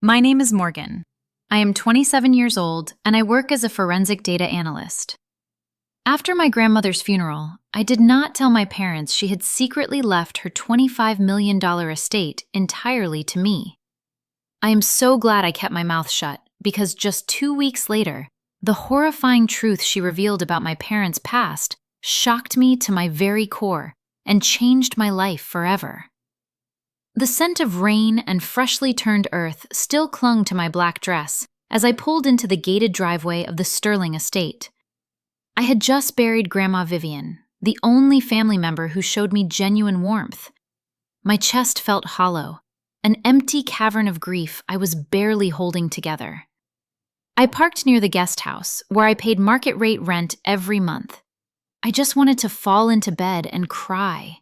My name is Morgan. I am 27 years old and I work as a forensic data analyst. After my grandmother's funeral, I did not tell my parents she had secretly left her $25 million estate entirely to me. I am so glad I kept my mouth shut because just 2 weeks later, the horrifying truth she revealed about my parents' past shocked me to my very core and changed my life forever. The scent of rain and freshly turned earth still clung to my black dress as I pulled into the gated driveway of the Sterling estate. I had just buried Grandma Vivian, the only family member who showed me genuine warmth. My chest felt hollow, an empty cavern of grief I was barely holding together. I parked near the guest house, where I paid market rate rent every month. I just wanted to fall into bed and cry.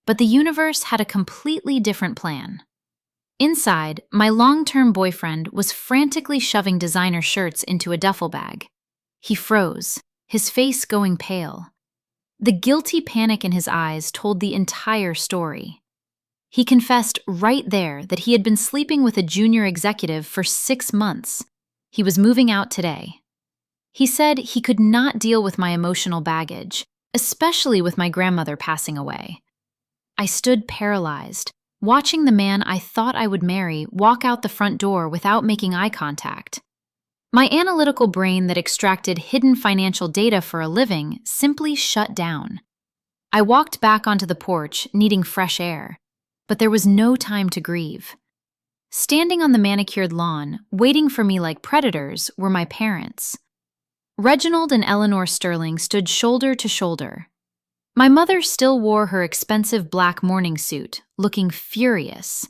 But the universe had a completely different plan. Inside, my long-term boyfriend was frantically shoving designer shirts into a duffel bag. He froze, his face going pale. The guilty panic in his eyes told the entire story. He confessed right there that he had been sleeping with a junior executive for 6 months. He was moving out today. He said he could not deal with my emotional baggage, especially with my grandmother passing away. I stood paralyzed, watching the man I thought I would marry walk out the front door without making eye contact. My analytical brain that extracted hidden financial data for a living simply shut down. I walked back onto the porch, needing fresh air, but there was no time to grieve. Standing on the manicured lawn, waiting for me like predators, were my parents. Reginald and Eleanor Sterling stood shoulder to shoulder. My mother still wore her expensive black morning suit, looking furious.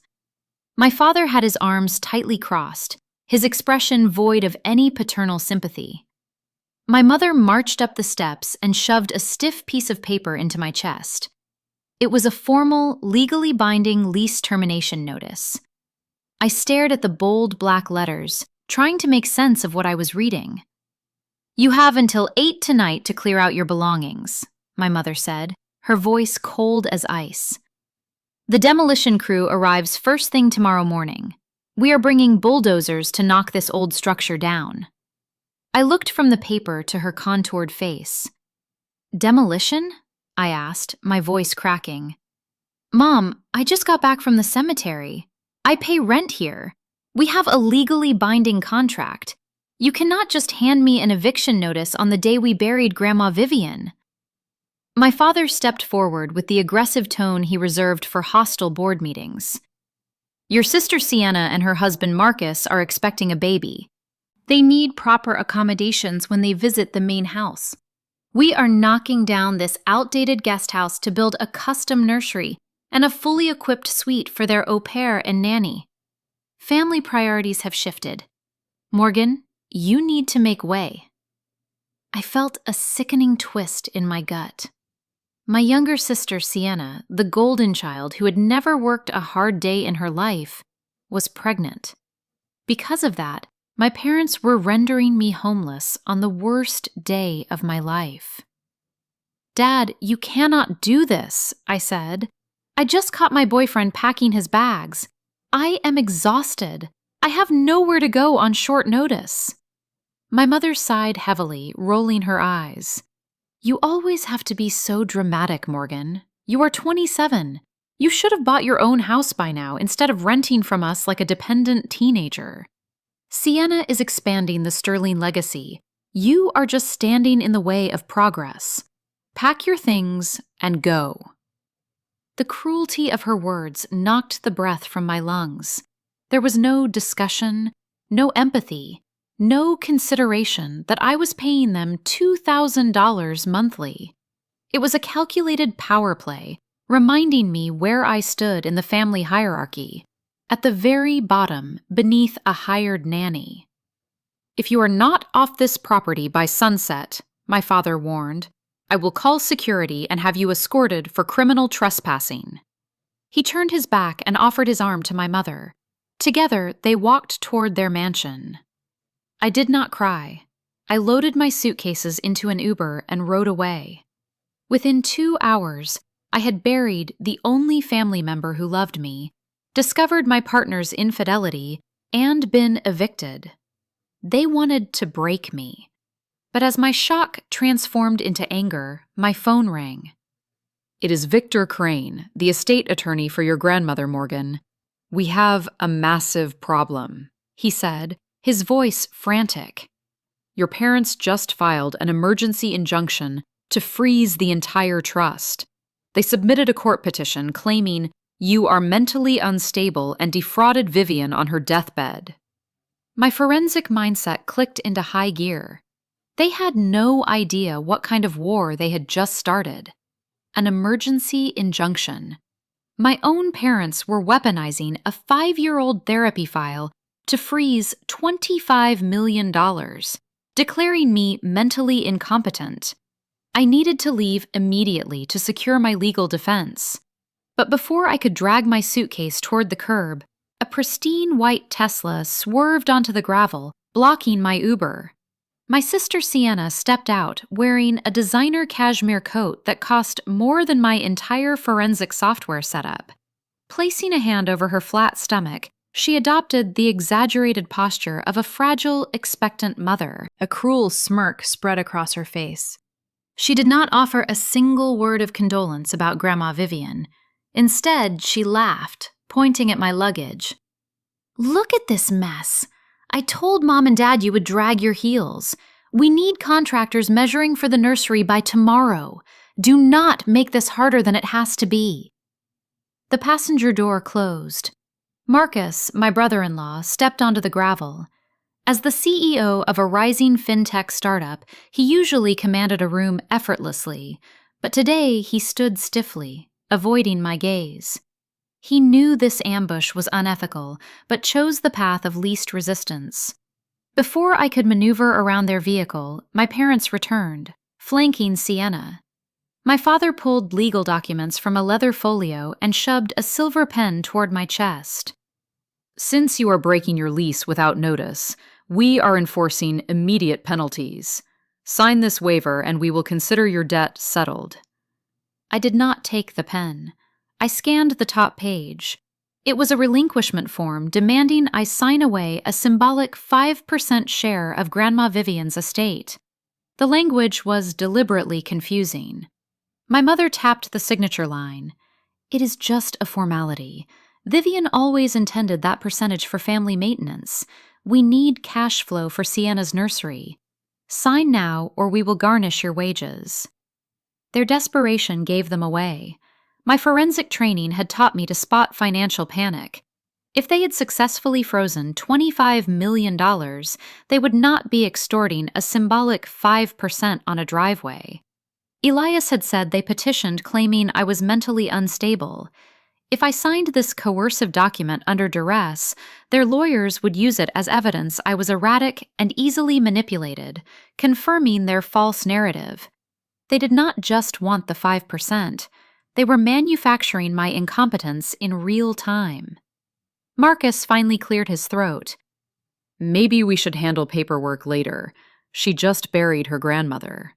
My father had his arms tightly crossed, his expression void of any paternal sympathy. My mother marched up the steps and shoved a stiff piece of paper into my chest. It was a formal, legally binding lease termination notice. I stared at the bold black letters, trying to make sense of what I was reading. "You have until 8 tonight to clear out your belongings," my mother said, her voice cold as ice. "The demolition crew arrives first thing tomorrow morning. We are bringing bulldozers to knock this old structure down." I looked from the paper to her contoured face. "Demolition?" I asked, my voice cracking. "Mom, I just got back from the cemetery. I pay rent here. We have a legally binding contract. You cannot just hand me an eviction notice on the day we buried Grandma Vivian." My father stepped forward with the aggressive tone he reserved for hostile board meetings. "Your sister Sienna and her husband Marcus are expecting a baby. They need proper accommodations when they visit the main house. We are knocking down this outdated guest house to build a custom nursery and a fully equipped suite for their au pair and nanny. Family priorities have shifted. Morgan, you need to make way." I felt a sickening twist in my gut. My younger sister, Sienna, the golden child who had never worked a hard day in her life, was pregnant. Because of that, my parents were rendering me homeless on the worst day of my life. "Dad, you cannot do this," I said. "I just caught my boyfriend packing his bags. I am exhausted. I have nowhere to go on short notice." My mother sighed heavily, rolling her eyes. "You always have to be so dramatic, Morgan. You are 27. You should have bought your own house by now instead of renting from us like a dependent teenager. Sienna is expanding the Sterling legacy. You are just standing in the way of progress. Pack your things and go." The cruelty of her words knocked the breath from my lungs. There was no discussion, no empathy, no consideration that I was paying them $2,000 monthly. It was a calculated power play, reminding me where I stood in the family hierarchy, at the very bottom, beneath a hired nanny. "If you are not off this property by sunset," my father warned, "I will call security and have you escorted for criminal trespassing." He turned his back and offered his arm to my mother. Together, they walked toward their mansion. I did not cry. I loaded my suitcases into an Uber and rode away. Within 2 hours, I had buried the only family member who loved me, discovered my partner's infidelity, and been evicted. They wanted to break me. But as my shock transformed into anger, my phone rang. "It is Victor Crane, the estate attorney for your grandmother, Morgan. We have a massive problem," he said, his voice frantic. "Your parents just filed an emergency injunction to freeze the entire trust. They submitted a court petition claiming you are mentally unstable and defrauded Vivian on her deathbed." My forensic mindset clicked into high gear. They had no idea what kind of war they had just started. An emergency injunction. My own parents were weaponizing a 5-year-old therapy file to freeze $25 million, declaring me mentally incompetent. I needed to leave immediately to secure my legal defense. But before I could drag my suitcase toward the curb, a pristine white Tesla swerved onto the gravel, blocking my Uber. My sister Sienna stepped out wearing a designer cashmere coat that cost more than my entire forensic software setup. Placing a hand over her flat stomach, she adopted the exaggerated posture of a fragile, expectant mother. A cruel smirk spread across her face. She did not offer a single word of condolence about Grandma Vivian. Instead, she laughed, pointing at my luggage. "Look at this mess. I told Mom and Dad you would drag your heels. We need contractors measuring for the nursery by tomorrow. Do not make this harder than it has to be." The passenger door closed. Marcus, my brother-in-law, stepped onto the gravel. As the CEO of a rising fintech startup, he usually commanded a room effortlessly, but today he stood stiffly, avoiding my gaze. He knew this ambush was unethical, but chose the path of least resistance. Before I could maneuver around their vehicle, my parents returned, flanking Sienna. My father pulled legal documents from a leather folio and shoved a silver pen toward my chest. "Since you are breaking your lease without notice, we are enforcing immediate penalties. Sign this waiver and we will consider your debt settled." I did not take the pen. I scanned the top page. It was a relinquishment form demanding I sign away a symbolic 5% share of Grandma Vivian's estate. The language was deliberately confusing. My mother tapped the signature line. "It is just a formality. Vivian always intended that percentage for family maintenance. We need cash flow for Sienna's nursery. Sign now or we will garnish your wages." Their desperation gave them away. My forensic training had taught me to spot financial panic. If they had successfully frozen $25 million, they would not be extorting a symbolic 5% on a driveway. Elias had said they petitioned claiming I was mentally unstable. If I signed this coercive document under duress, their lawyers would use it as evidence I was erratic and easily manipulated, confirming their false narrative. They did not just want the 5%. They were manufacturing my incompetence in real time. Marcus finally cleared his throat. "Maybe we should handle paperwork later. She just buried her grandmother."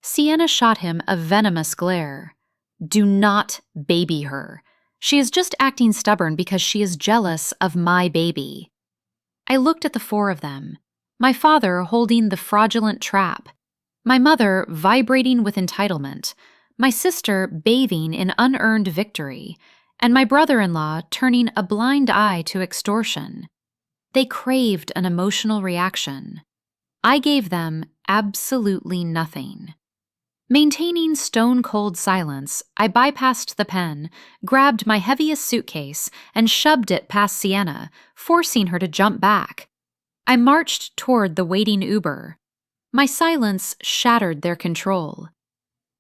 Sienna shot him a venomous glare. "Do not baby her. She is just acting stubborn because she is jealous of my baby." I looked at the four of them. My father holding the fraudulent trap. My mother vibrating with entitlement. My sister bathing in unearned victory, and my brother-in-law turning a blind eye to extortion. They craved an emotional reaction. I gave them absolutely nothing. Maintaining stone-cold silence, I bypassed the pen, grabbed my heaviest suitcase, and shoved it past Sienna, forcing her to jump back. I marched toward the waiting Uber. My silence shattered their control.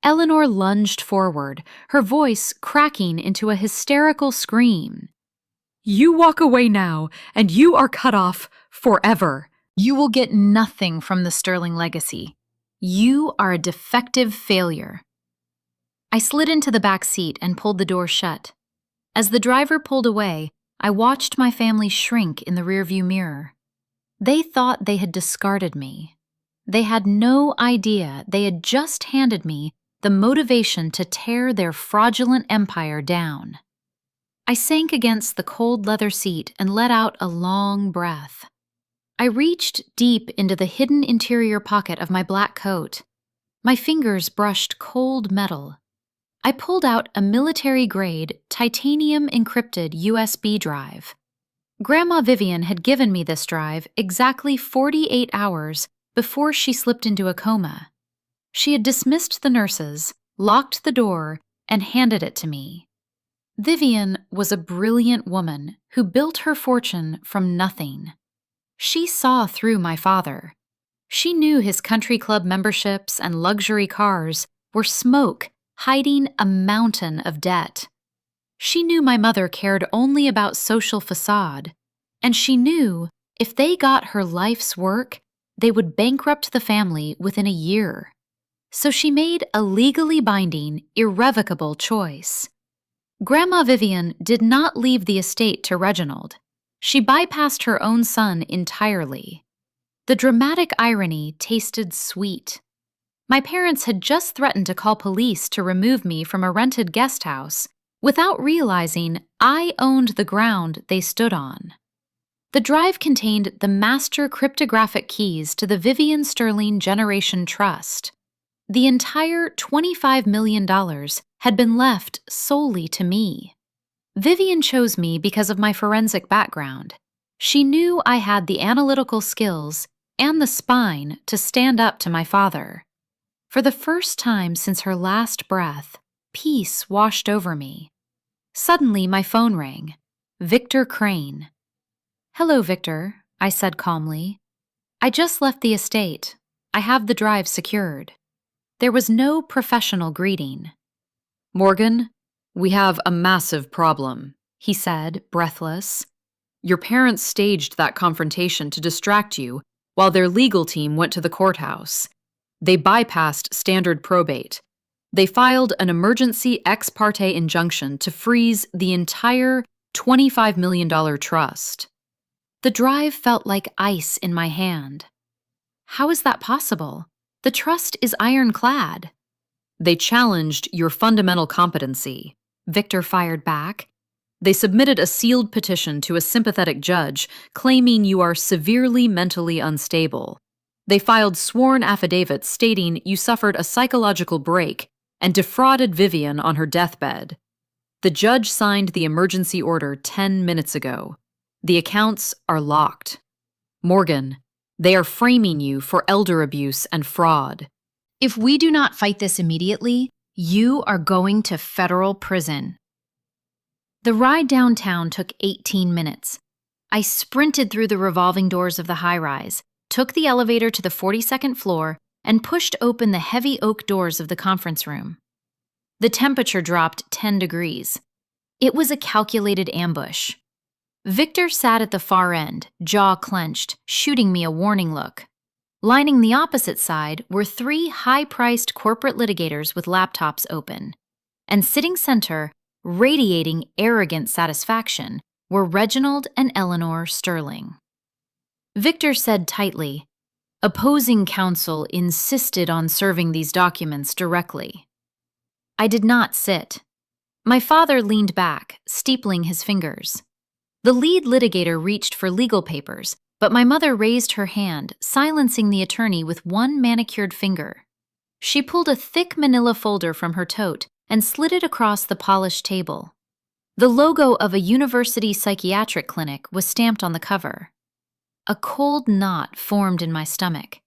Eleanor lunged forward, her voice cracking into a hysterical scream. "You walk away now, and you are cut off forever. You will get nothing from the Sterling legacy. You are a defective failure." I slid into the back seat and pulled the door shut. As the driver pulled away, I watched my family shrink in the rearview mirror. They thought they had discarded me. They had no idea they had just handed me the motivation to tear their fraudulent empire down. I sank against the cold leather seat and let out a long breath. I reached deep into the hidden interior pocket of my black coat. My fingers brushed cold metal. I pulled out a military-grade, titanium-encrypted USB drive. Grandma Vivian had given me this drive exactly 48 hours before she slipped into a coma. She had dismissed the nurses, locked the door, and handed it to me. Vivian was a brilliant woman who built her fortune from nothing. She saw through my father. She knew his country club memberships and luxury cars were smoke hiding a mountain of debt. She knew my mother cared only about social facade, and she knew if they got her life's work, they would bankrupt the family within a year. So she made a legally binding, irrevocable choice. Grandma Vivian did not leave the estate to Reginald. She bypassed her own son entirely. The dramatic irony tasted sweet. My parents had just threatened to call police to remove me from a rented guest house without realizing I owned the ground they stood on. The drive contained the master cryptographic keys to the Vivian Sterling Generation Trust. The entire $25 million had been left solely to me. Vivian chose me because of my forensic background. She knew I had the analytical skills and the spine to stand up to my father. For the first time since her last breath, peace washed over me. Suddenly, my phone rang. Victor Crane. "Hello, Victor," I said calmly. "I just left the estate. I have the drive secured." There was no professional greeting. "Morgan, we have a massive problem," he said, breathless. "Your parents staged that confrontation to distract you while their legal team went to the courthouse. They bypassed standard probate. They filed an emergency ex parte injunction to freeze the entire $25 million trust." The drive felt like ice in my hand. How is that possible? The trust is ironclad. "They challenged your fundamental competency," Victor fired back. "They submitted a sealed petition to a sympathetic judge claiming you are severely mentally unstable. They filed sworn affidavits stating you suffered a psychological break and defrauded Vivian on her deathbed. The judge signed the emergency order 10 minutes ago. The accounts are locked. Morgan, they are framing you for elder abuse and fraud." If we do not fight this immediately, you are going to federal prison. The ride downtown took 18 minutes. I sprinted through the revolving doors of the high-rise, took the elevator to the 42nd floor, and pushed open the heavy oak doors of the conference room. The temperature dropped 10 degrees. It was a calculated ambush. Victor sat at the far end, jaw clenched, shooting me a warning look. Lining the opposite side were 3 high-priced corporate litigators with laptops open. And sitting center, radiating arrogant satisfaction, were Reginald and Eleanor Sterling. Victor said tightly, "Opposing counsel insisted on serving these documents directly." I did not sit. My father leaned back, steepling his fingers. The lead litigator reached for legal papers, but my mother raised her hand, silencing the attorney with one manicured finger. She pulled a thick manila folder from her tote and slid it across the polished table. The logo of a university psychiatric clinic was stamped on the cover. A cold knot formed in my stomach.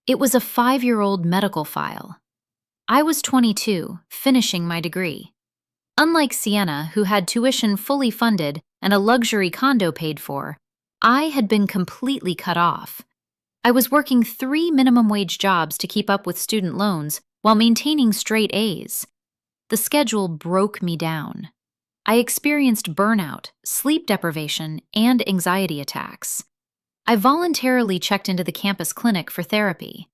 It was a 5-year-old medical file. I was 22, finishing my degree. Unlike Sienna, who had tuition fully funded and a luxury condo paid for, I had been completely cut off. I was working 3 minimum wage jobs to keep up with student loans while maintaining straight A's. The schedule broke me down. I experienced burnout, sleep deprivation, and anxiety attacks. I voluntarily checked into the campus clinic for therapy.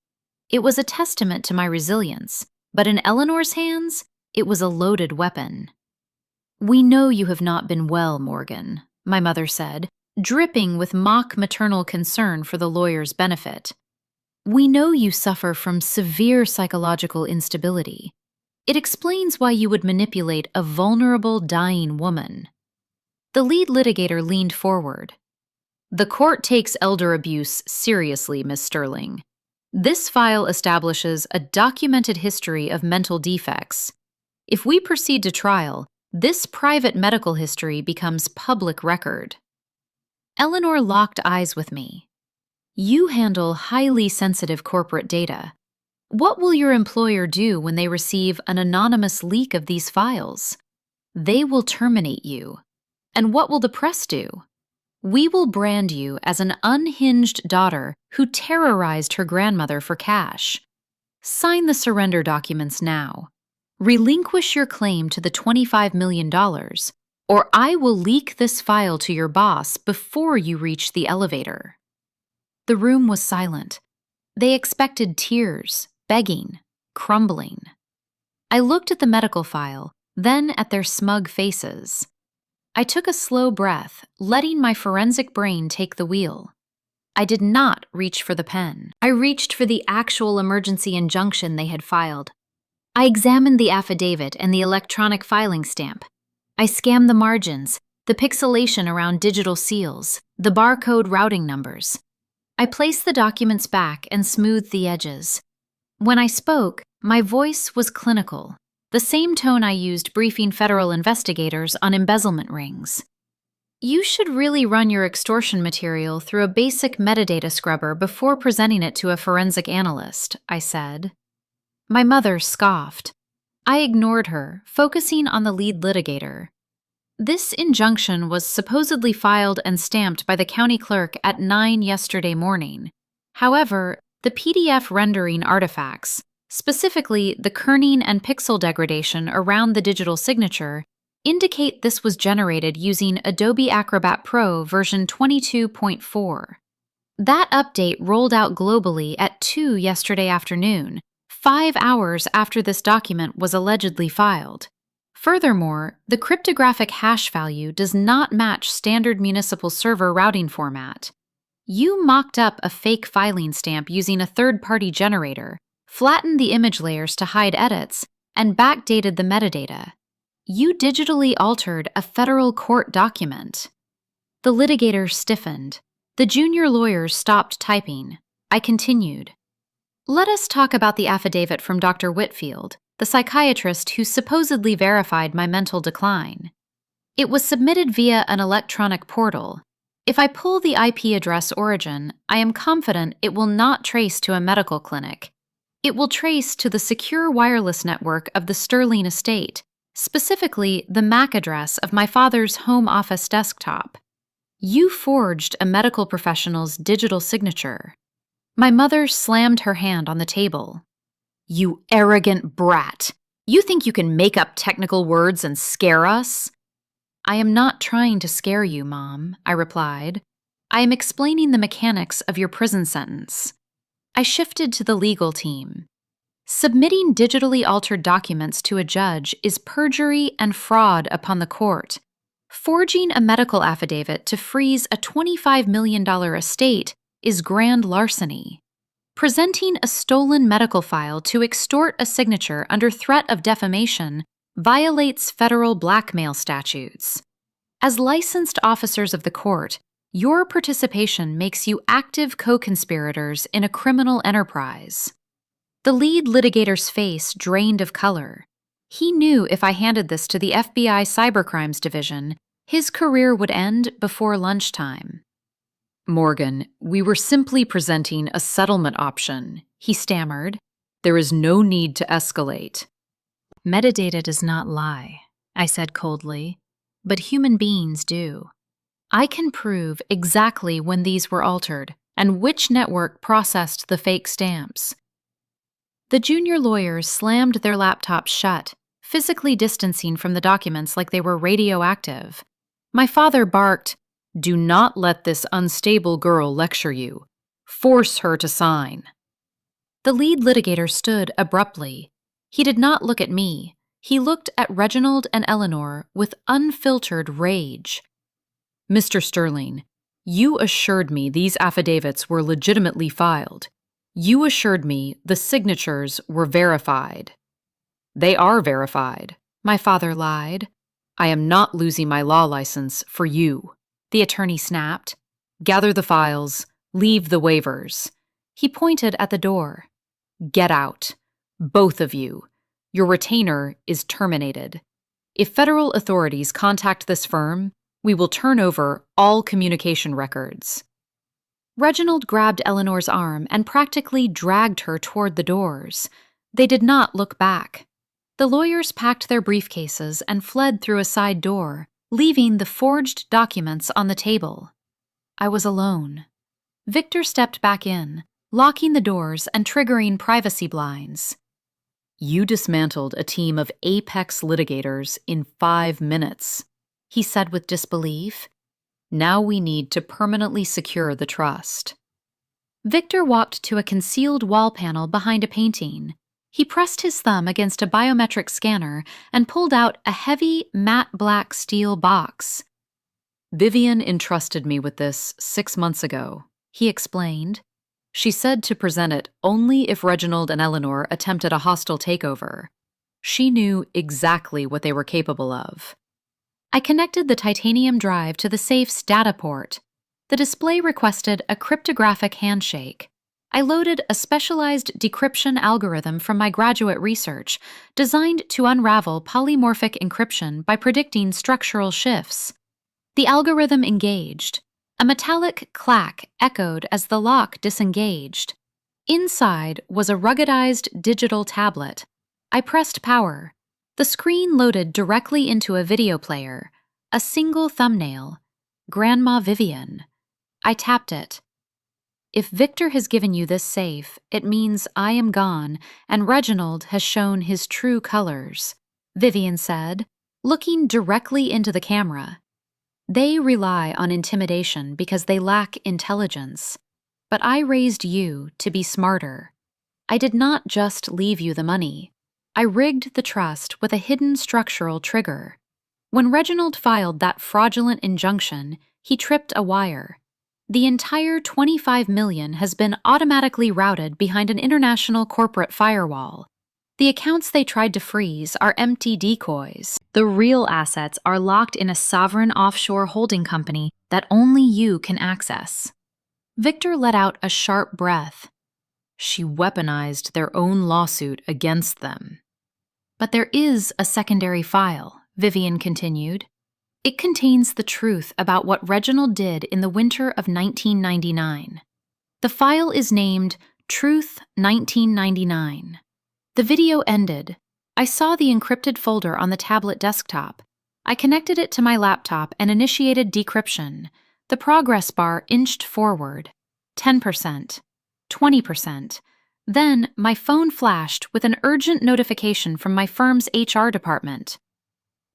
It was a testament to my resilience, but in Eleanor's hands, it was a loaded weapon. "We know you have not been well, Morgan," my mother said, dripping with mock maternal concern for the lawyer's benefit. "We know you suffer from severe psychological instability. It explains why you would manipulate a vulnerable, dying woman. The lead litigator leaned forward. The court takes elder abuse seriously, Miss Sterling. This file establishes a documented history of mental defects. If we proceed to trial, this private medical history becomes public record. Eleanor locked eyes with me. You handle highly sensitive corporate data. What will your employer do when they receive an anonymous leak of these files? They will terminate you. And what will the press do? We will brand you as an unhinged daughter who terrorized her grandmother for cash. Sign the surrender documents now. Relinquish your claim to the $25 million, or I will leak this file to your boss before you reach the elevator. The room was silent. They expected tears, begging, crumbling. I looked at the medical file, then at their smug faces. I took a slow breath, letting my forensic brain take the wheel. I did not reach for the pen. I reached for the actual emergency injunction they had filed. I examined the affidavit and the electronic filing stamp. I scanned the margins, the pixelation around digital seals, the barcode routing numbers. I placed the documents back and smoothed the edges. When I spoke, my voice was clinical, the same tone I used briefing federal investigators on embezzlement rings. You should really run your extortion material through a basic metadata scrubber before presenting it to a forensic analyst, I said. My mother scoffed. I ignored her, focusing on the lead litigator. This injunction was supposedly filed and stamped by the county clerk at 9 yesterday morning. However, the PDF rendering artifacts, specifically the kerning and pixel degradation around the digital signature, indicate this was generated using Adobe Acrobat Pro version 22.4. That update rolled out globally at 2 yesterday afternoon, 5 hours after this document was allegedly filed. Furthermore, the cryptographic hash value does not match standard municipal server routing format. You mocked up a fake filing stamp using a third-party generator, flattened the image layers to hide edits, and backdated the metadata. You digitally altered a federal court document. The litigator stiffened. The junior lawyers stopped typing. I continued. Let us talk about the affidavit from Dr. Whitfield, the psychiatrist who supposedly verified my mental decline. It was submitted via an electronic portal. If I pull the IP address origin, I am confident it will not trace to a medical clinic. It will trace to the secure wireless network of the Sterling estate, specifically the MAC address of my father's home office desktop. You forged a medical professional's digital signature. My mother slammed her hand on the table. You arrogant brat! You think you can make up technical words and scare us? I am not trying to scare you, Mom, I replied. I am explaining the mechanics of your prison sentence. I shifted to the legal team. Submitting digitally altered documents to a judge is perjury and fraud upon the court. Forging a medical affidavit to freeze a $25 million estate is grand larceny. Presenting a stolen medical file to extort a signature under threat of defamation violates federal blackmail statutes. As licensed officers of the court, your participation makes you active co-conspirators in a criminal enterprise. The lead litigator's face drained of color. He knew if I handed this to the FBI Cybercrimes Division, his career would end before lunchtime. Morgan, we were simply presenting a settlement option, he stammered. There is no need to escalate. Metadata does not lie, I said coldly, but human beings do. I can prove exactly when these were altered and which network processed the fake stamps. The junior lawyers slammed their laptops shut, physically distancing from the documents like they were radioactive. My father barked, "Do not let this unstable girl lecture you. Force her to sign." The lead litigator stood abruptly. He did not look at me. He looked at Reginald and Eleanor with unfiltered rage. Mr. Sterling, you assured me these affidavits were legitimately filed. You assured me the signatures were verified. They are verified, my father lied. I am not losing my law license for you, the attorney snapped. Gather the files, leave the waivers. He pointed at the door. Get out. Both of you. Your retainer is terminated. If federal authorities contact this firm, we will turn over all communication records. Reginald grabbed Eleanor's arm and practically dragged her toward the doors. They did not look back. The lawyers packed their briefcases and fled through a side door, leaving the forged documents on the table. I was alone. Victor stepped back in, locking the doors and triggering privacy blinds. You dismantled a team of apex litigators in 5 minutes, he said with disbelief. Now we need to permanently secure the trust. Victor walked to a concealed wall panel behind a painting. He pressed his thumb against a biometric scanner and pulled out a heavy, matte black steel box. Vivian entrusted me with this 6 months ago, he explained. She said to present it only if Reginald and Eleanor attempted a hostile takeover. She knew exactly what they were capable of. I connected the titanium drive to the safe's data port. The display requested a cryptographic handshake. I loaded a specialized decryption algorithm from my graduate research, designed to unravel polymorphic encryption by predicting structural shifts. The algorithm engaged. A metallic clack echoed as the lock disengaged. Inside was a ruggedized digital tablet. I pressed power. The screen loaded directly into a video player. A single thumbnail. Grandma Vivian. I tapped it. If Victor has given you this safe, it means I am gone and Reginald has shown his true colors, Vivian said, looking directly into the camera. They rely on intimidation because they lack intelligence. But I raised you to be smarter. I did not just leave you the money. I rigged the trust with a hidden structural trigger. When Reginald filed that fraudulent injunction, he tripped a wire. The entire $25 million has been automatically routed behind an international corporate firewall. The accounts they tried to freeze are empty decoys. The real assets are locked in a sovereign offshore holding company that only you can access. Victor let out a sharp breath. She weaponized their own lawsuit against them. But there is a secondary file, Vivian continued. It contains the truth about what Reginald did in the winter of 1999. The file is named Truth 1999. The video ended. I saw the encrypted folder on the tablet desktop. I connected it to my laptop and initiated decryption. The progress bar inched forward. 10%. 20%. Then my phone flashed with an urgent notification from my firm's HR department.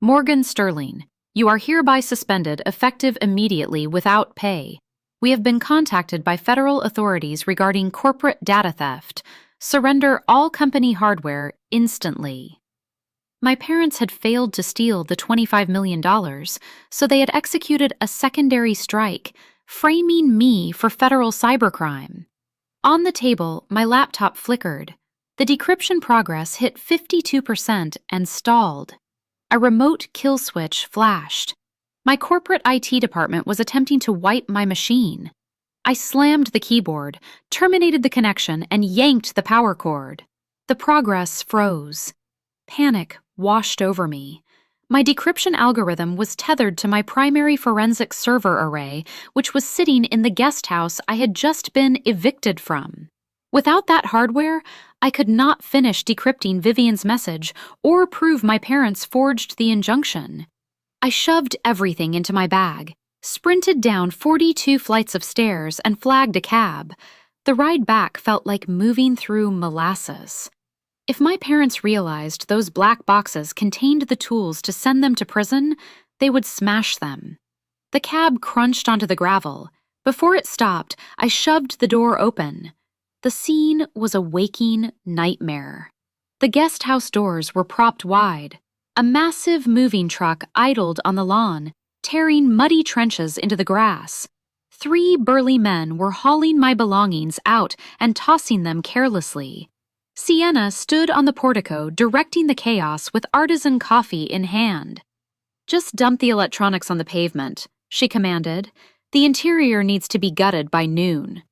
Morgan Sterling, you are hereby suspended effective immediately without pay. We have been contacted by federal authorities regarding corporate data theft. Surrender all company hardware instantly. My parents had failed to steal the $25 million, so they had executed a secondary strike, framing me for federal cybercrime. On the table, my laptop flickered. The decryption progress hit 52% and stalled. A remote kill switch flashed. My corporate IT department was attempting to wipe my machine. I slammed the keyboard, terminated the connection, and yanked the power cord. The progress froze. Panic washed over me. My decryption algorithm was tethered to my primary forensic server array, which was sitting in the guest house I had just been evicted from. Without that hardware, I could not finish decrypting Vivian's message or prove my parents forged the injunction. I shoved everything into my bag, sprinted down 42 flights of stairs, and flagged a cab. The ride back felt like moving through molasses. If my parents realized those black boxes contained the tools to send them to prison, they would smash them. The cab crunched onto the gravel. Before it stopped, I shoved the door open. The scene was a waking nightmare. The guest house doors were propped wide. A massive moving truck idled on the lawn, tearing muddy trenches into the grass. 3 burly men were hauling my belongings out and tossing them carelessly. Sienna stood on the portico directing the chaos with artisan coffee in hand. Just dump the electronics on the pavement, she commanded. The interior needs to be gutted by noon.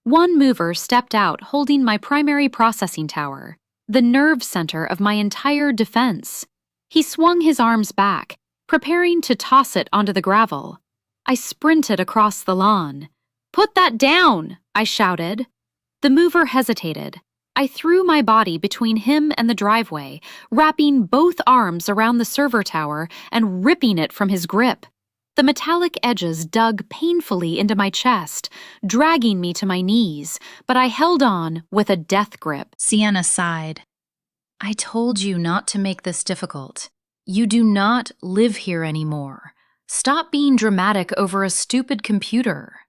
One mover stepped out holding my primary processing tower, the nerve center of my entire defense. He swung his arms back, preparing to toss it onto the gravel. I sprinted across the lawn. "Put that down!" I shouted. The mover hesitated. I threw my body between him and the driveway, wrapping both arms around the server tower and ripping it from his grip. The metallic edges dug painfully into my chest, dragging me to my knees, but I held on with a death grip. Sienna sighed. "I told you not to make this difficult. You do not live here anymore. Stop being dramatic over a stupid computer."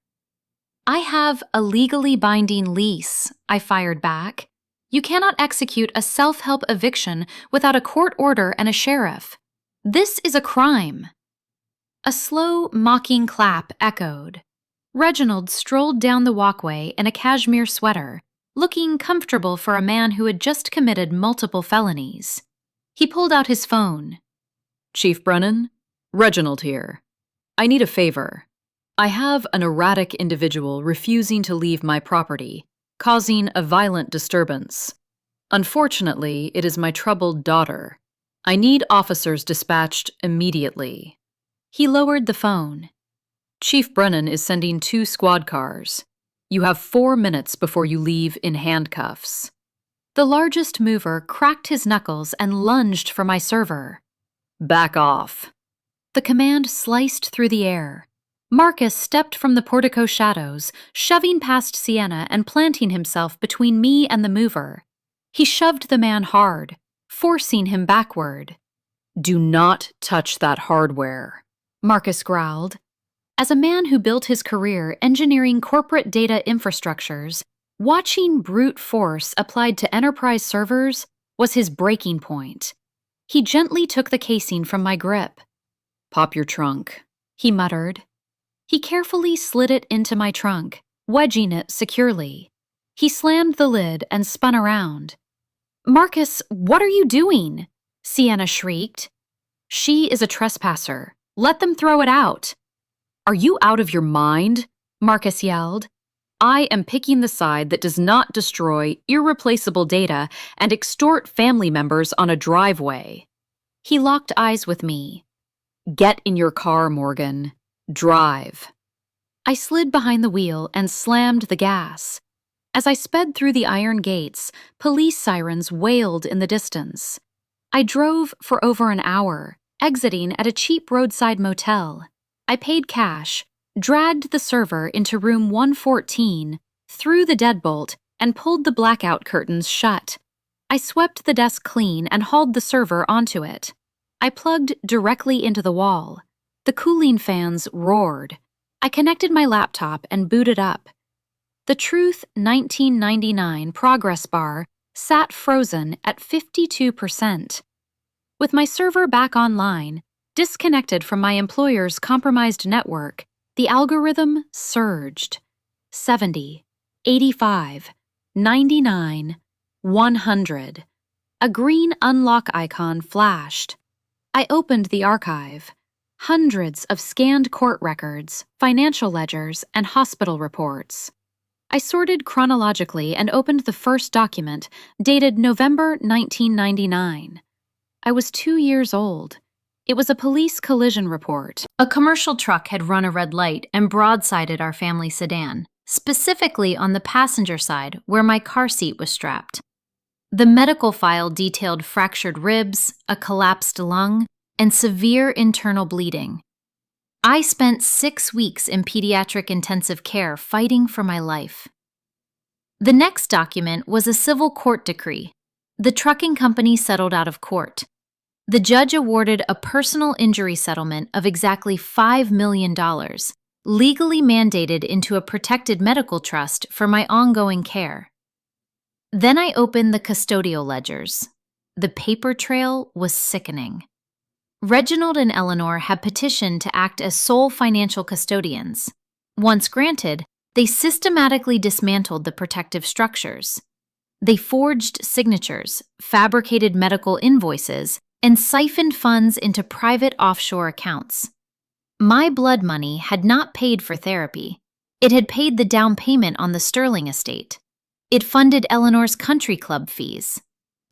"I have a legally binding lease," I fired back. "You cannot execute a self-help eviction without a court order and a sheriff. This is a crime." A slow, mocking clap echoed. Reginald strolled down the walkway in a cashmere sweater, looking comfortable for a man who had just committed multiple felonies. He pulled out his phone. "Chief Brennan, Reginald here. I need a favor. I have an erratic individual refusing to leave my property, causing a violent disturbance. Unfortunately, it is my troubled daughter. I need officers dispatched immediately." He lowered the phone. "Chief Brennan is sending 2 squad cars. You have 4 minutes before you leave in handcuffs." The largest mover cracked his knuckles and lunged for my server. "Back off." The command sliced through the air. Marcus stepped from the portico shadows, shoving past Sienna and planting himself between me and the mover. He shoved the man hard, forcing him backward. "Do not touch that hardware," Marcus growled. As a man who built his career engineering corporate data infrastructures, watching brute force applied to enterprise servers was his breaking point. He gently took the casing from my grip. "Pop your trunk," he muttered. He carefully slid it into my trunk, wedging it securely. He slammed the lid and spun around. "Marcus, what are you doing?" Sienna shrieked. "She is a trespasser. Let them throw it out." "Are you out of your mind?" Marcus yelled. "I am picking the side that does not destroy irreplaceable data and extort family members on a driveway." He locked eyes with me. "Get in your car, Morgan. Drive." I slid behind the wheel and slammed the gas. As I sped through the iron gates, police sirens wailed in the distance. I drove for over an hour, exiting at a cheap roadside motel. I paid cash, dragged the server into room 114, threw the deadbolt, and pulled the blackout curtains shut. I swept the desk clean and hauled the server onto it. I plugged directly into the wall. The cooling fans roared. I connected my laptop and booted up. The Truth 1999 progress bar sat frozen at 52%. With my server back online, disconnected from my employer's compromised network, the algorithm surged. 70, 85, 99, 100. A green unlock icon flashed. I opened the archive. Hundreds of scanned court records, financial ledgers, and hospital reports. I sorted chronologically and opened the first document, dated November 1999. I was 2 years old. It was a police collision report. A commercial truck had run a red light and broadsided our family sedan, specifically on the passenger side where my car seat was strapped. The medical file detailed fractured ribs, a collapsed lung, and severe internal bleeding. I spent 6 weeks in pediatric intensive care fighting for my life. The next document was a civil court decree. The trucking company settled out of court. The judge awarded a personal injury settlement of exactly $5 million, legally mandated into a protected medical trust for my ongoing care. Then I opened the custodial ledgers. The paper trail was sickening. Reginald and Eleanor had petitioned to act as sole financial custodians. Once granted, they systematically dismantled the protective structures. They forged signatures, fabricated medical invoices, and siphoned funds into private offshore accounts. My blood money had not paid for therapy. It had paid the down payment on the Sterling estate. It funded Eleanor's country club fees.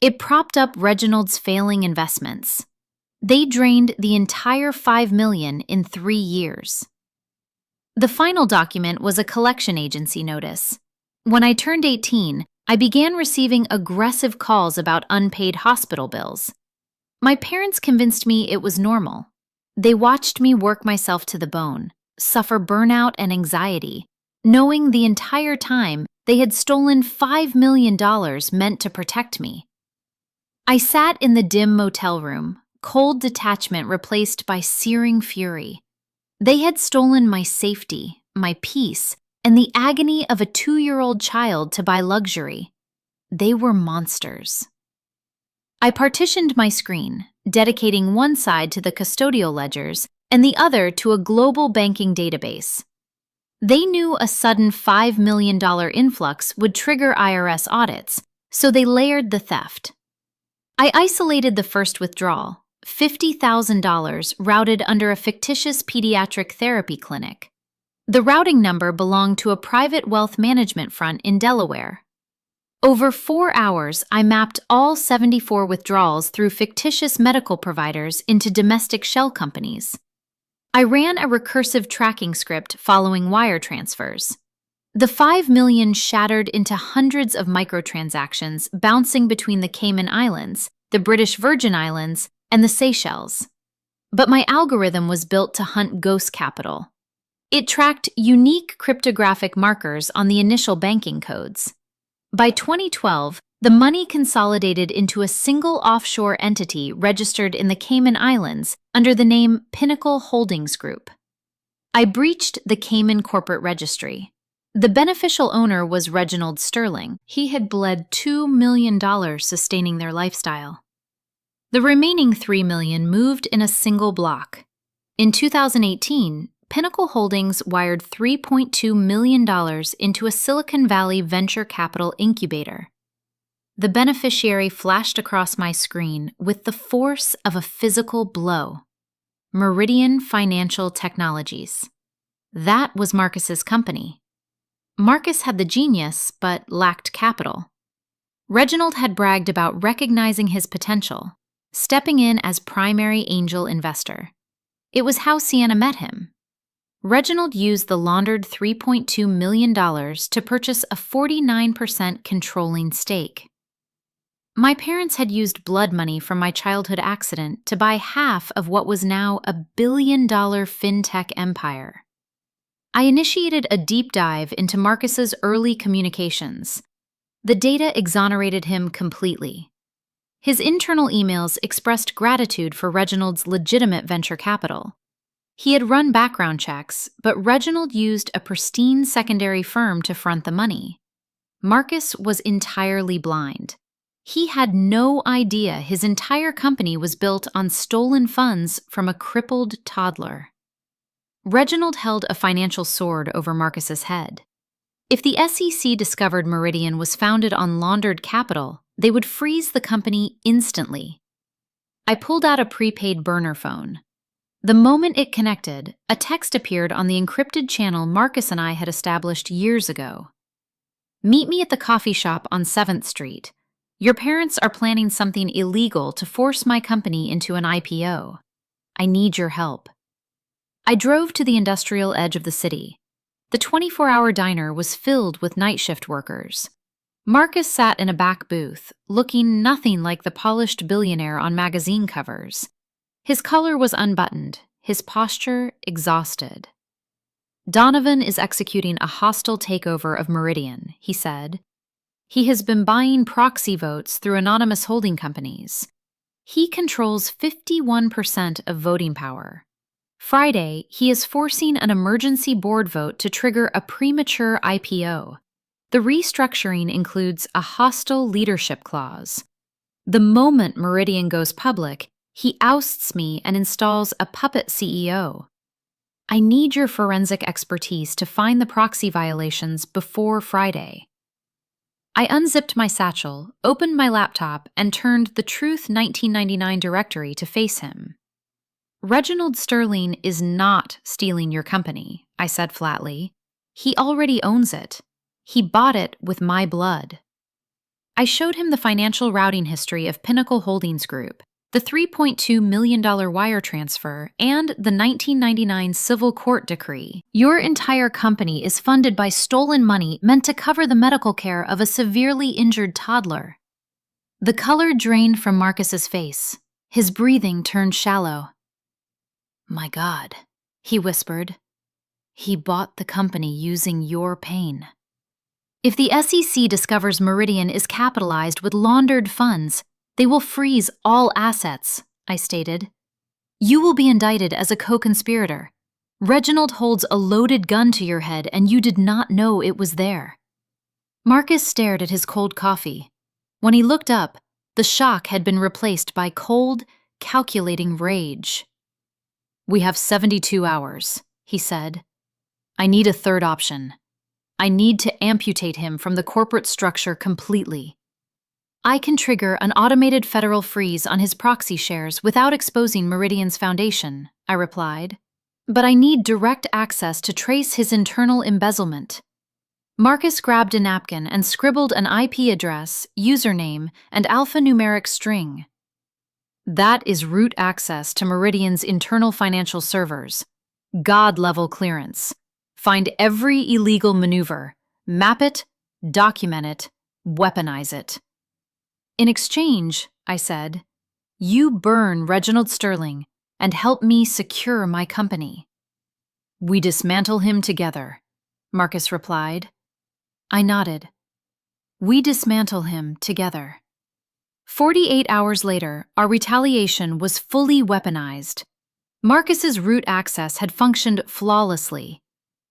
It propped up Reginald's failing investments. They drained the entire $5 million in 3 years. The final document was a collection agency notice. When I turned 18, I began receiving aggressive calls about unpaid hospital bills. My parents convinced me it was normal. They watched me work myself to the bone, suffer burnout and anxiety, knowing the entire time they had stolen $5 million meant to protect me. I sat in the dim motel room, cold detachment replaced by searing fury. They had stolen my safety, my peace, and the agony of a 2-year-old child to buy luxury. They were monsters. I partitioned my screen, dedicating one side to the custodial ledgers and the other to a global banking database. They knew a sudden $5 million influx would trigger IRS audits, so they layered the theft. I isolated the first withdrawal, $50,000 routed under a fictitious pediatric therapy clinic. The routing number belonged to a private wealth management front in Delaware. Over 4 hours, I mapped all 74 withdrawals through fictitious medical providers into domestic shell companies. I ran a recursive tracking script following wire transfers. The $5 million shattered into hundreds of microtransactions bouncing between the Cayman Islands, the British Virgin Islands, and the Seychelles. But my algorithm was built to hunt ghost capital. It tracked unique cryptographic markers on the initial banking codes. By 2012, the money consolidated into a single offshore entity registered in the Cayman Islands under the name Pinnacle Holdings Group. I breached the Cayman Corporate Registry. The beneficial owner was Reginald Sterling. He had bled $2 million sustaining their lifestyle. The remaining $3 million moved in a single block. In 2018, Pinnacle Holdings wired $3.2 million into a Silicon Valley venture capital incubator. The beneficiary flashed across my screen with the force of a physical blow. Meridian Financial Technologies. That was Marcus's company. Marcus had the genius, but lacked capital. Reginald had bragged about recognizing his potential, stepping in as primary angel investor. It was how Sienna met him. Reginald used the laundered $3.2 million to purchase a 49% controlling stake. My parents had used blood money from my childhood accident to buy half of what was now a billion-dollar fintech empire. I initiated a deep dive into Marcus's early communications. The data exonerated him completely. His internal emails expressed gratitude for Reginald's legitimate venture capital. He had run background checks, but Reginald used a pristine secondary firm to front the money. Marcus was entirely blind. He had no idea his entire company was built on stolen funds from a crippled toddler. Reginald held a financial sword over Marcus's head. If the SEC discovered Meridian was founded on laundered capital, they would freeze the company instantly. I pulled out a prepaid burner phone. The moment it connected, a text appeared on the encrypted channel Marcus and I had established years ago. Meet me at the coffee shop on 7th Street. Your parents are planning something illegal to force my company into an IPO. I need your help. I drove to the industrial edge of the city. The 24-hour diner was filled with night shift workers. Marcus sat in a back booth, looking nothing like the polished billionaire on magazine covers. His collar was unbuttoned, his posture exhausted. Donovan is executing a hostile takeover of Meridian, he said. He has been buying proxy votes through anonymous holding companies. He controls 51% of voting power. Friday, he is forcing an emergency board vote to trigger a premature IPO. The restructuring includes a hostile leadership clause. The moment Meridian goes public, he ousts me and installs a puppet CEO. I need your forensic expertise to find the proxy violations before Friday. I unzipped my satchel, opened my laptop, and turned the Truth 1999 directory to face him. Reginald Sterling is not stealing your company, I said flatly. He already owns it. He bought it with my blood. I showed him the financial routing history of Pinnacle Holdings Group, the $3.2 million wire transfer, and the 1999 civil court decree. Your entire company is funded by stolen money meant to cover the medical care of a severely injured toddler. The color drained from Marcus's face. His breathing turned shallow. My God, he whispered. He bought the company using your pain. If the SEC discovers Meridian is capitalized with laundered funds, they will freeze all assets, I stated. You will be indicted as a co-conspirator. Reginald holds a loaded gun to your head and you did not know it was there. Marcus stared at his cold coffee. When he looked up, the shock had been replaced by cold, calculating rage. We have 72 hours, he said. I need a third option. I need to amputate him from the corporate structure completely. I can trigger an automated federal freeze on his proxy shares without exposing Meridian's foundation, I replied. But I need direct access to trace his internal embezzlement. Marcus grabbed a napkin and scribbled an IP address, username, and alphanumeric string. That is root access to Meridian's internal financial servers. God-level clearance. Find every illegal maneuver, map it, document it, weaponize it. In exchange, I said, you burn Reginald Sterling and help me secure my company. We dismantle him together, Marcus replied. I nodded. We dismantle him together. 48 hours later, our retaliation was fully weaponized. Marcus's root access had functioned flawlessly.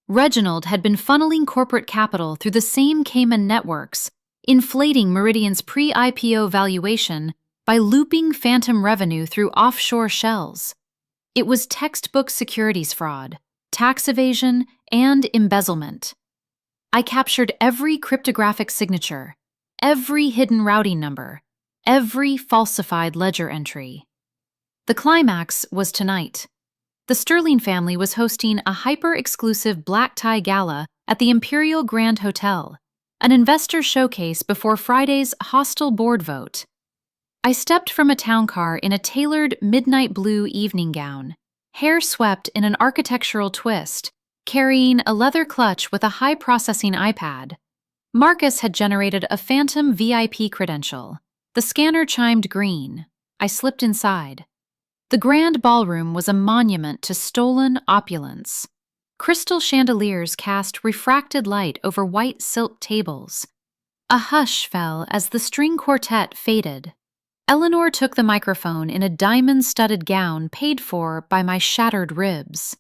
Reginald had been funneling corporate capital through the same Cayman networks, inflating Meridian's pre-IPO valuation by looping phantom revenue through offshore shells. It was textbook securities fraud, tax evasion, and embezzlement. I captured every cryptographic signature, every hidden routing number, every falsified ledger entry. The climax was tonight. The Sterling family was hosting a hyper-exclusive black tie gala at the Imperial Grand Hotel, an investor showcase before Friday's hostile board vote. I stepped from a town car in a tailored midnight blue evening gown, hair swept in an architectural twist, carrying a leather clutch with a high-processing iPad. Marcus had generated a phantom VIP credential. The scanner chimed green. I slipped inside. The grand ballroom was a monument to stolen opulence. Crystal chandeliers cast refracted light over white silk tables. A hush fell as the string quartet faded. Eleanor took the microphone in a diamond-studded gown paid for by my shattered ribs.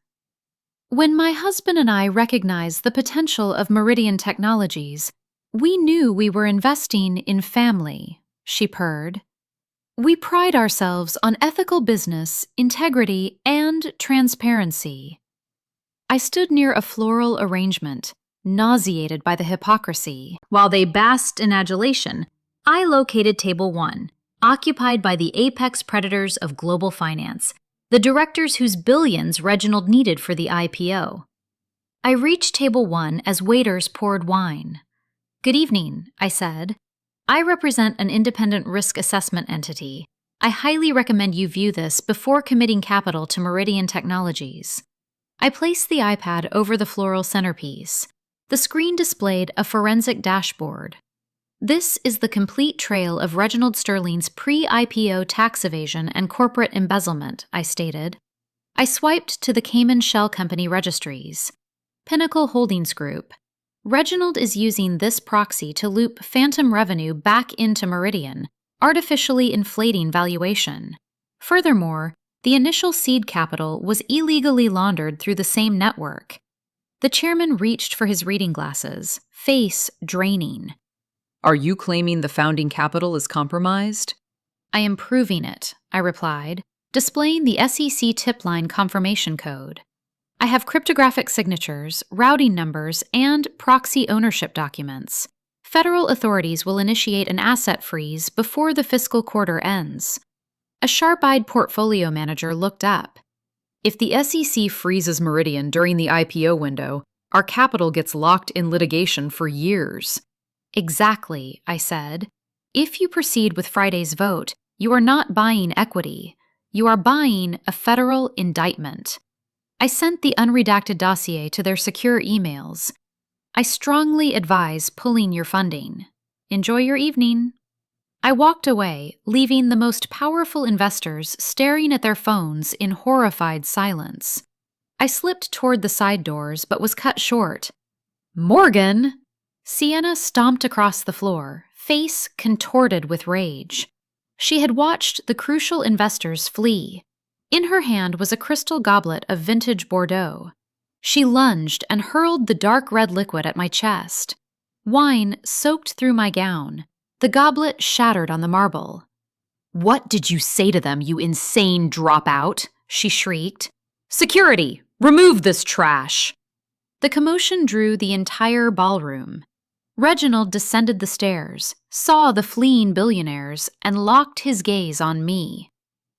When my husband and I recognized the potential of Meridian Technologies, we knew we were investing in family, she purred. We pride ourselves on ethical business, integrity, and transparency. I stood near a floral arrangement, nauseated by the hypocrisy. While they basked in adulation, I located Table 1, occupied by the apex predators of global finance, the directors whose billions Reginald needed for the IPO. I reached Table 1 as waiters poured wine. Good evening, I said. I represent an independent risk assessment entity. I highly recommend you view this before committing capital to Meridian Technologies. I placed the iPad over the floral centerpiece. The screen displayed a forensic dashboard. This is the complete trail of Reginald Sterling's pre-IPO tax evasion and corporate embezzlement, I stated. I swiped to the Cayman Shell Company registries. Pinnacle Holdings Group. Reginald is using this proxy to loop phantom revenue back into Meridian, artificially inflating valuation. Furthermore, the initial seed capital was illegally laundered through the same network. The chairman reached for his reading glasses, face draining. Are you claiming the founding capital is compromised? I am proving it, I replied, displaying the SEC tip line confirmation code. I have cryptographic signatures, routing numbers, and proxy ownership documents. Federal authorities will initiate an asset freeze before the fiscal quarter ends. A sharp-eyed portfolio manager looked up. If the SEC freezes Meridian during the IPO window, our capital gets locked in litigation for years. Exactly, I said. If you proceed with Friday's vote, you are not buying equity. You are buying a federal indictment. I sent the unredacted dossier to their secure emails. I strongly advise pulling your funding. Enjoy your evening. I walked away, leaving the most powerful investors staring at their phones in horrified silence. I slipped toward the side doors but was cut short. Morgan! Sienna stomped across the floor, face contorted with rage. She had watched the crucial investors flee. In her hand was a crystal goblet of vintage Bordeaux. She lunged and hurled the dark red liquid at my chest. Wine soaked through my gown. The goblet shattered on the marble. "What did you say to them, you insane dropout?" she shrieked. "Security! Remove this trash!" The commotion drew the entire ballroom. Reginald descended the stairs, saw the fleeing billionaires, and locked his gaze on me.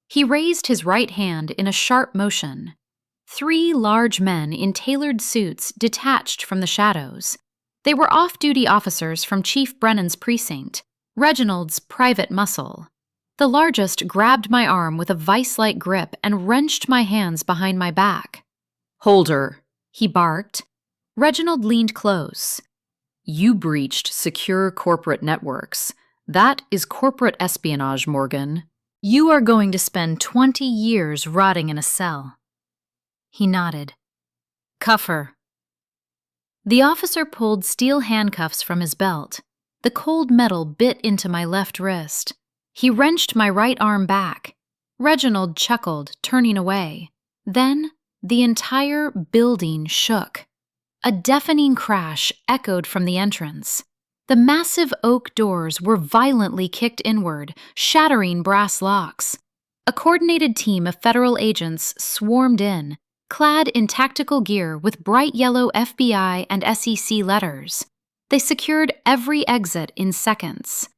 He raised his right hand in a sharp motion. 3 large men in tailored suits detached from the shadows. They were off-duty officers from Chief Brennan's precinct, Reginald's private muscle. The largest grabbed my arm with a vice-like grip and wrenched my hands behind my back. "Hold her," he barked. Reginald leaned close. "You breached secure corporate networks. That is corporate espionage, Morgan. You are going to spend 20 years rotting in a cell." He nodded. "Cuff her." The officer pulled steel handcuffs from his belt. The cold metal bit into my left wrist. He wrenched my right arm back. Reginald chuckled, turning away. Then the entire building shook. A deafening crash echoed from the entrance. The massive oak doors were violently kicked inward, shattering brass locks. A coordinated team of federal agents swarmed in, clad in tactical gear with bright yellow FBI and SEC letters. They secured every exit in seconds.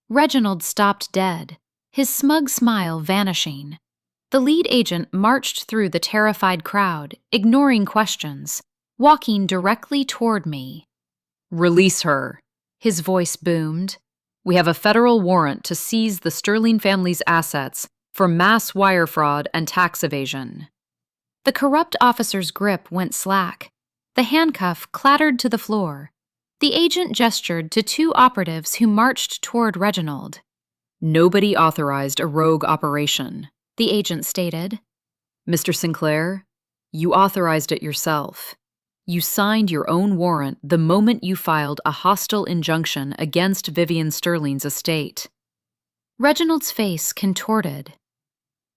Reginald stopped dead, his smug smile vanishing. The lead agent marched through the terrified crowd, ignoring questions, walking directly toward me. "Release her," his voice boomed. "We have a federal warrant to seize the Sterling family's assets for mass wire fraud and tax evasion." The corrupt officer's grip went slack. The handcuff clattered to the floor. The agent gestured to 2 operatives who marched toward Reginald. "Nobody authorized a rogue operation," the agent stated. "Mr. Sinclair, you authorized it yourself. You signed your own warrant the moment you filed a hostile injunction against Vivian Sterling's estate." Reginald's face contorted.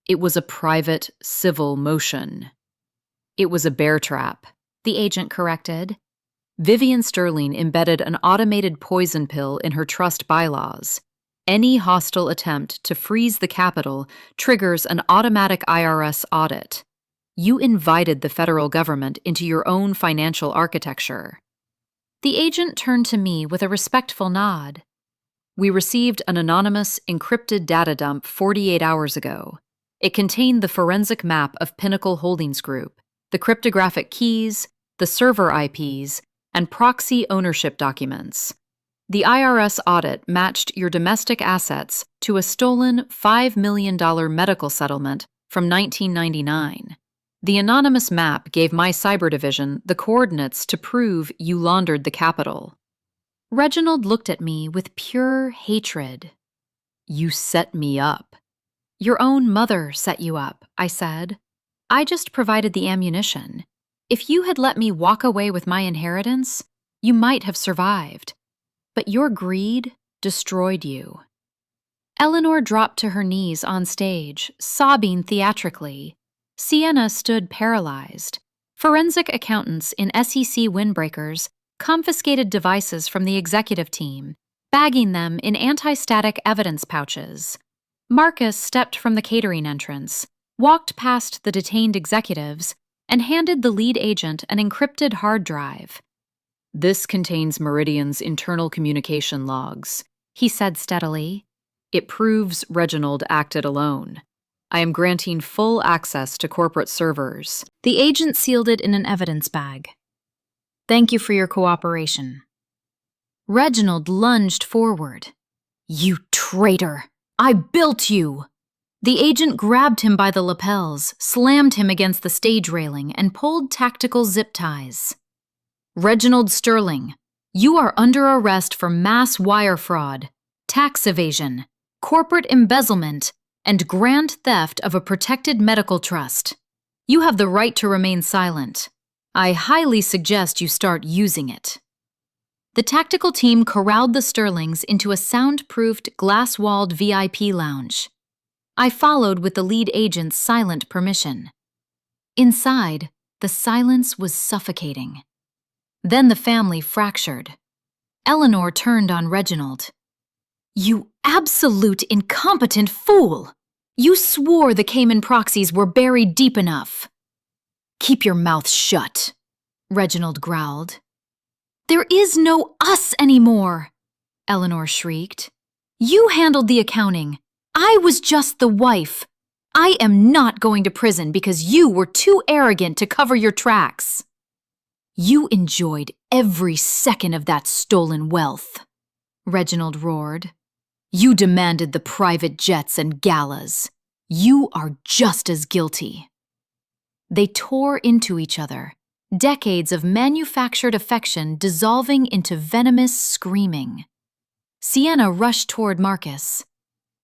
"It was a private, civil motion." "It was a bear trap," the agent corrected. "Vivian Sterling embedded an automated poison pill in her trust bylaws. Any hostile attempt to freeze the capital triggers an automatic IRS audit. You invited the federal government into your own financial architecture." The agent turned to me with a respectful nod. "We received an anonymous, encrypted data dump 48 hours ago. It contained the forensic map of Pinnacle Holdings Group, the cryptographic keys, the server IPs, and proxy ownership documents. The IRS audit matched your domestic assets to a stolen $5 million medical settlement from 1999. The anonymous map gave my cyber division the coordinates to prove you laundered the capital." Reginald looked at me with pure hatred. "You set me up." "Your own mother set you up," I said. "I just provided the ammunition. If you had let me walk away with my inheritance, you might have survived. But your greed destroyed you." Eleanor dropped to her knees on stage, sobbing theatrically. Sienna stood paralyzed. Forensic accountants in SEC windbreakers confiscated devices from the executive team, bagging them in anti-static evidence pouches. Marcus stepped from the catering entrance, walked past the detained executives, and handed the lead agent an encrypted hard drive. This contains Meridian's internal communication logs, he said steadily. It proves Reginald acted alone. I am granting full access to corporate servers. The agent sealed it in an evidence bag. Thank you for your cooperation. Reginald lunged forward. You traitor! I built you! The agent grabbed him by the lapels, slammed him against the stage railing, and pulled tactical zip ties. Reginald Sterling, you are under arrest for mass wire fraud, tax evasion, corporate embezzlement, and grand theft of a protected medical trust. You have the right to remain silent. I highly suggest you start using it. The tactical team corralled the Sterlings into a soundproofed, glass-walled VIP lounge. I followed with the lead agent's silent permission. Inside, the silence was suffocating. Then the family fractured. Eleanor turned on Reginald. You absolute incompetent fool! You swore the Cayman proxies were buried deep enough. Keep your mouth shut, Reginald growled. There is no us anymore, Eleanor shrieked. You handled the accounting. I was just the wife. I am not going to prison because you were too arrogant to cover your tracks. You enjoyed every second of that stolen wealth, Reginald roared. You demanded the private jets and galas. You are just as guilty. They tore into each other, decades of manufactured affection dissolving into venomous screaming. Sienna rushed toward Marcus.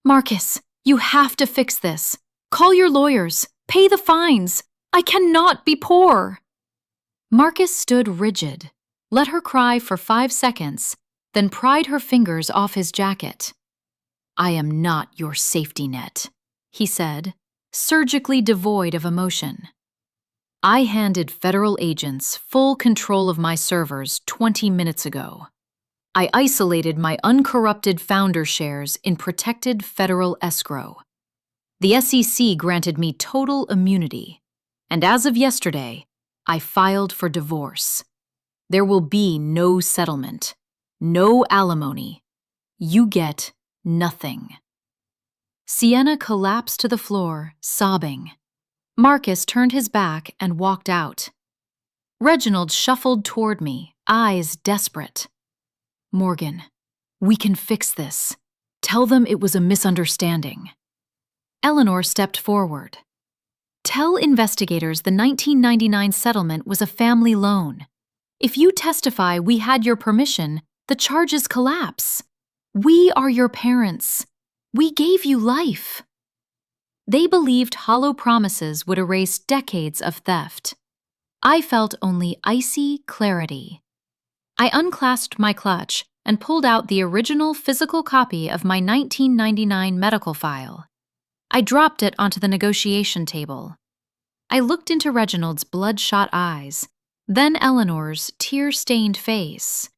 Marcus, you have to fix this. Call your lawyers. Pay the fines. I cannot be poor. Marcus stood rigid, let her cry for 5 seconds, then pried her fingers off his jacket. I am not your safety net, he said, surgically devoid of emotion. I handed federal agents full control of my servers 20 minutes ago. I isolated my uncorrupted founder shares in protected federal escrow. The SEC granted me total immunity, and as of yesterday, I filed for divorce. There will be no settlement, no alimony. You get nothing. Sienna collapsed to the floor, sobbing. Marcus turned his back and walked out. Reginald shuffled toward me, eyes desperate. Morgan, we can fix this. Tell them it was a misunderstanding. Eleanor stepped forward. Tell investigators the 1999 settlement was a family loan. If you testify we had your permission, the charges collapse. We are your parents. We gave you life. They believed hollow promises would erase decades of theft. I felt only icy clarity. I unclasped my clutch and pulled out the original physical copy of my 1999 medical file. I dropped it onto the negotiation table. I looked into Reginald's bloodshot eyes, then Eleanor's tear-stained face.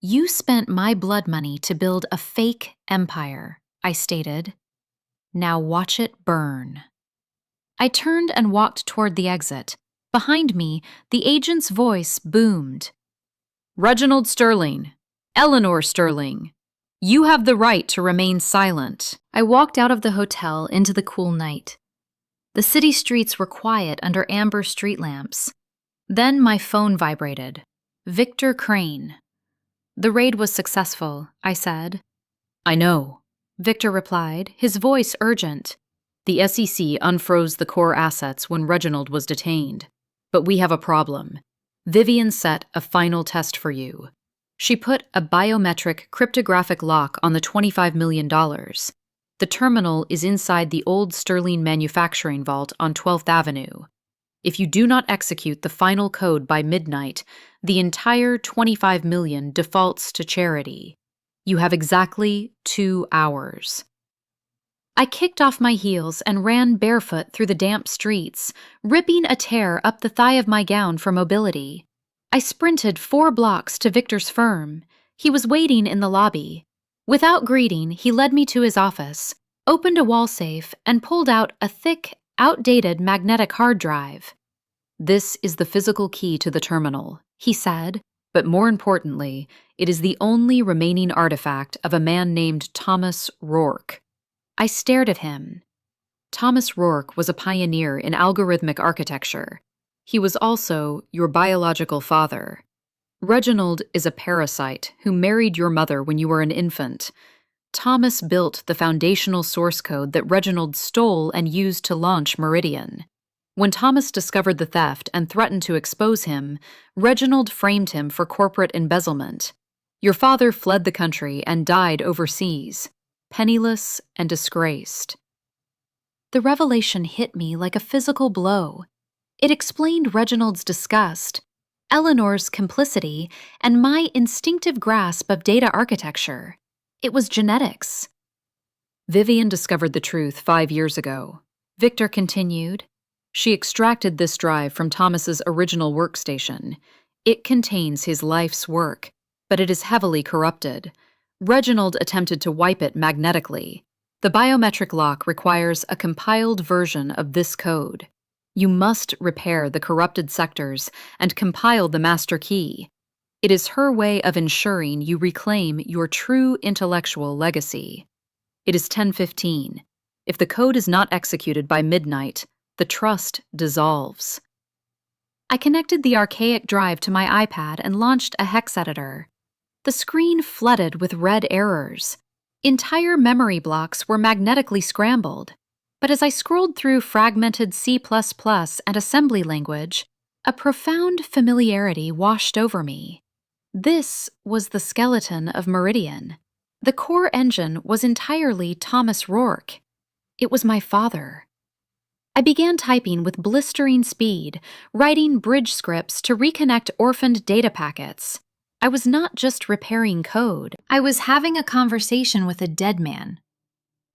You spent my blood money to build a fake empire, I stated. Now watch it burn. I turned and walked toward the exit. Behind me, the agent's voice boomed. Reginald Sterling, Eleanor Sterling, you have the right to remain silent. I walked out of the hotel into the cool night. The city streets were quiet under amber street lamps. Then my phone vibrated. Victor Crane. The raid was successful, I said. I know, Victor replied, his voice urgent. The SEC unfroze the core assets when Reginald was detained. But we have a problem. Vivian set a final test for you. She put a biometric cryptographic lock on the $25 million. The terminal is inside the old Sterling manufacturing vault on 12th Avenue. If you do not execute the final code by midnight, the entire $25 million defaults to charity. You have exactly 2 hours. I kicked off my heels and ran barefoot through the damp streets, ripping a tear up the thigh of my gown for mobility. I sprinted 4 blocks to Victor's firm. He was waiting in the lobby. Without greeting, he led me to his office, opened a wall safe, and pulled out a thick, outdated magnetic hard drive. This is the physical key to the terminal, he said, But more importantly, it is the only remaining artifact of a man named Thomas Rourke. I stared at him. Thomas Rourke was a pioneer in algorithmic architecture. He was also your biological father. Reginald is a parasite who married your mother when you were an infant. Thomas built the foundational source code that Reginald stole and used to launch Meridian. When Thomas discovered the theft and threatened to expose him, Reginald framed him for corporate embezzlement. Your father fled the country and died overseas, penniless and disgraced. The revelation hit me like a physical blow. It explained Reginald's disgust, Eleanor's complicity, and my instinctive grasp of data architecture. It was genetics. Vivian discovered the truth 5 years ago. Victor continued. She extracted this drive from Thomas's original workstation. It contains his life's work, but it is heavily corrupted. Reginald attempted to wipe it magnetically. The biometric lock requires a compiled version of this code. You must repair the corrupted sectors and compile the master key. It is her way of ensuring you reclaim your true intellectual legacy. It is 10:15. If the code is not executed by midnight, the trust dissolves. I connected the archaic drive to my iPad and launched a hex editor. The screen flooded with red errors. Entire memory blocks were magnetically scrambled. But as I scrolled through fragmented C++ and assembly language, a profound familiarity washed over me. This was the skeleton of Meridian. The core engine was entirely Thomas Rourke. It was my father. I began typing with blistering speed, writing bridge scripts to reconnect orphaned data packets. I was not just repairing code. I was having a conversation with a dead man.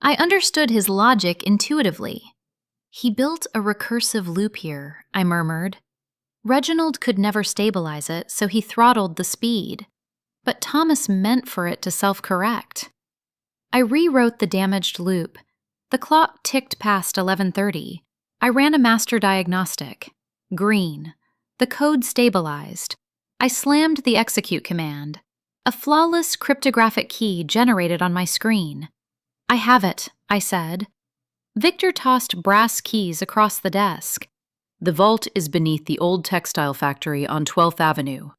I understood his logic intuitively. He built a recursive loop here, I murmured. Reginald could never stabilize it, so he throttled the speed. But Thomas meant for it to self-correct. I rewrote the damaged loop. The clock ticked past 11:30. I ran a master diagnostic. Green. The code stabilized. I slammed the execute command. A flawless cryptographic key generated on my screen. I have it, I said. Victor tossed brass keys across the desk. The vault is beneath the old textile factory on 12th Avenue.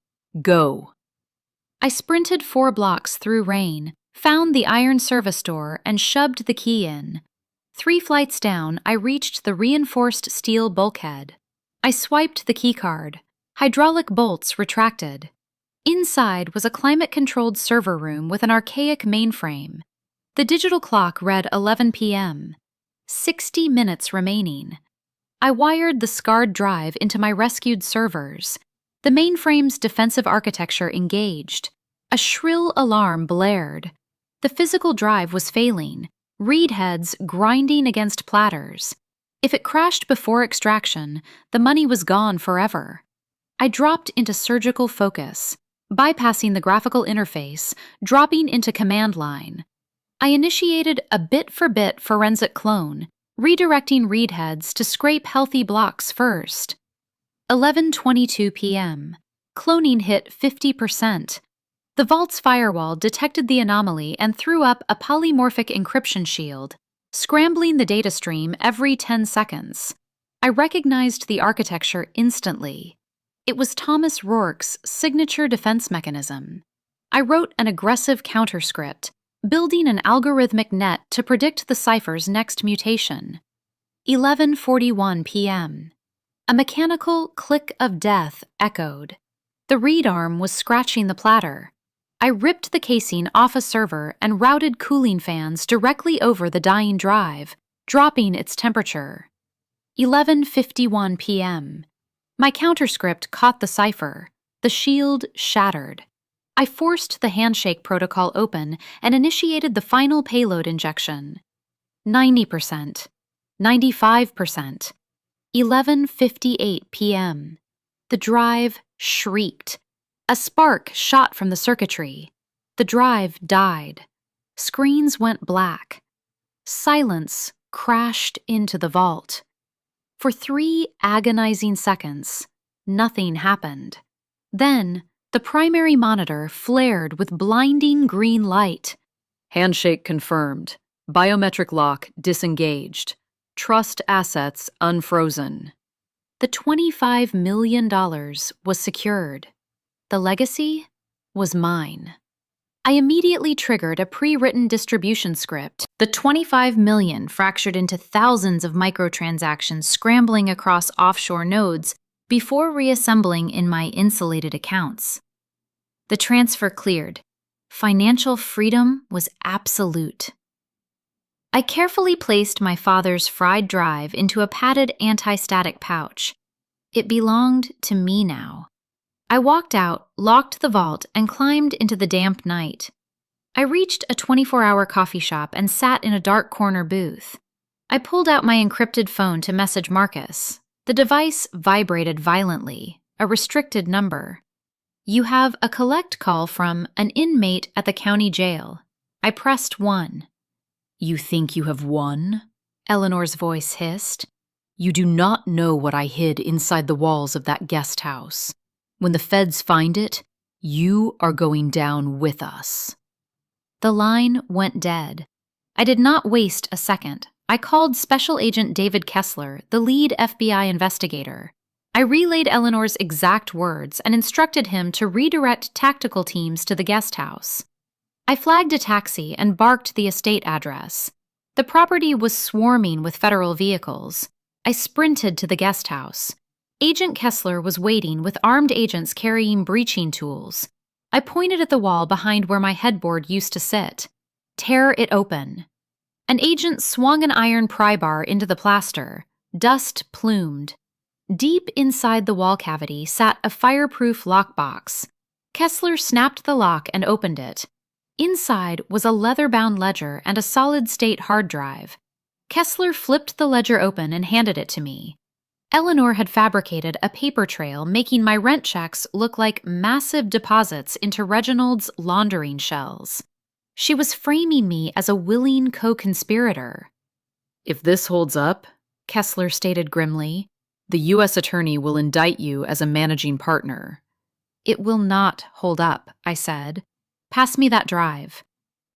Go. I sprinted 4 blocks through rain, found the iron service door, and shoved the key in. 3 flights down, I reached the reinforced steel bulkhead. I swiped the keycard. Hydraulic bolts retracted. Inside was a climate-controlled server room with an archaic mainframe. The digital clock read 11 p.m. 60 minutes remaining. I wired the scarred drive into my rescued servers. The mainframe's defensive architecture engaged. A shrill alarm blared. The physical drive was failing, read heads grinding against platters. If it crashed before extraction, the money was gone forever. I dropped into surgical focus, bypassing the graphical interface, dropping into command line. I initiated a bit-for-bit forensic clone, redirecting read heads to scrape healthy blocks first. 11:22 p.m. Cloning hit 50%. The vault's firewall detected the anomaly and threw up a polymorphic encryption shield, scrambling the data stream every 10 seconds. I recognized the architecture instantly. It was Thomas Rourke's signature defense mechanism. I wrote an aggressive counterscript, building an algorithmic net to predict the cipher's next mutation. 11:41 p.m. A mechanical click of death echoed. The read arm was scratching the platter. I ripped the casing off a server and routed cooling fans directly over the dying drive, dropping its temperature. 11:51 p.m. My counterscript caught the cipher. The shield shattered. I forced the handshake protocol open and initiated the final payload injection. 90%. 95%. 11:58 p.m. The drive shrieked. A spark shot from the circuitry. The drive died. Screens went black. Silence crashed into the vault. For 3 agonizing seconds, nothing happened. Then, The primary monitor flared with blinding green light. Handshake confirmed. Biometric lock disengaged. Trust assets unfrozen. The $25 million was secured. The legacy was mine. I immediately triggered a pre-written distribution script. The 25 million fractured into thousands of microtransactions scrambling across offshore nodes before reassembling in my insulated accounts. The transfer cleared. Financial freedom was absolute. I carefully placed my father's fried drive into a padded anti-static pouch. It belonged to me now. I walked out, locked the vault, and climbed into the damp night. I reached a 24-hour coffee shop and sat in a dark corner booth. I pulled out my encrypted phone to message Marcus. The device vibrated violently, a restricted number. "You have a collect call from an inmate at the county jail." I pressed 1. "You think you have won?" Eleanor's voice hissed. "You do not know what I hid inside the walls of that guest house. When the feds find it, you are going down with us." The line went dead. I did not waste a second. I called Special Agent David Kessler, the lead FBI investigator. I relayed Eleanor's exact words and instructed him to redirect tactical teams to the guest house. I flagged a taxi and barked the estate address. The property was swarming with federal vehicles. I sprinted to the guest house. Agent Kessler was waiting with armed agents carrying breaching tools. I pointed at the wall behind where my headboard used to sit. "Tear it open." An agent swung an iron pry bar into the plaster. Dust plumed. Deep inside the wall cavity sat a fireproof lockbox. Kessler snapped the lock and opened it. Inside was a leather-bound ledger and a solid-state hard drive. Kessler flipped the ledger open and handed it to me. Eleanor had fabricated a paper trail making my rent checks look like massive deposits into Reginald's laundering shells. She was framing me as a willing co-conspirator. "If this holds up," Kessler stated grimly, "the U.S. attorney will indict you as a managing partner." "It will not hold up," I said. "Pass me that drive."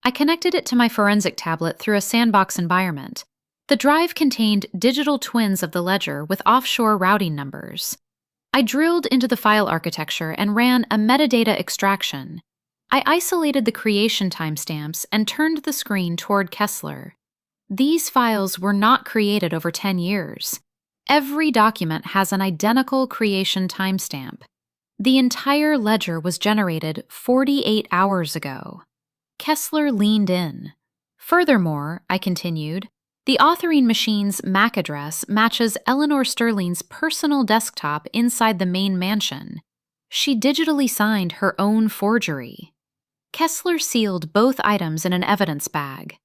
I connected it to my forensic tablet through a sandbox environment. The drive contained digital twins of the ledger with offshore routing numbers. I drilled into the file architecture and ran a metadata extraction. I isolated the creation timestamps and turned the screen toward Kessler. These files were not created over 10 years. Every document has an identical creation timestamp. The entire ledger was generated 48 hours ago. Kessler leaned in. Furthermore, I continued, the authoring machine's MAC address matches Eleanor Sterling's personal desktop inside the main mansion. She digitally signed her own forgery. Kessler sealed both items in an evidence bag.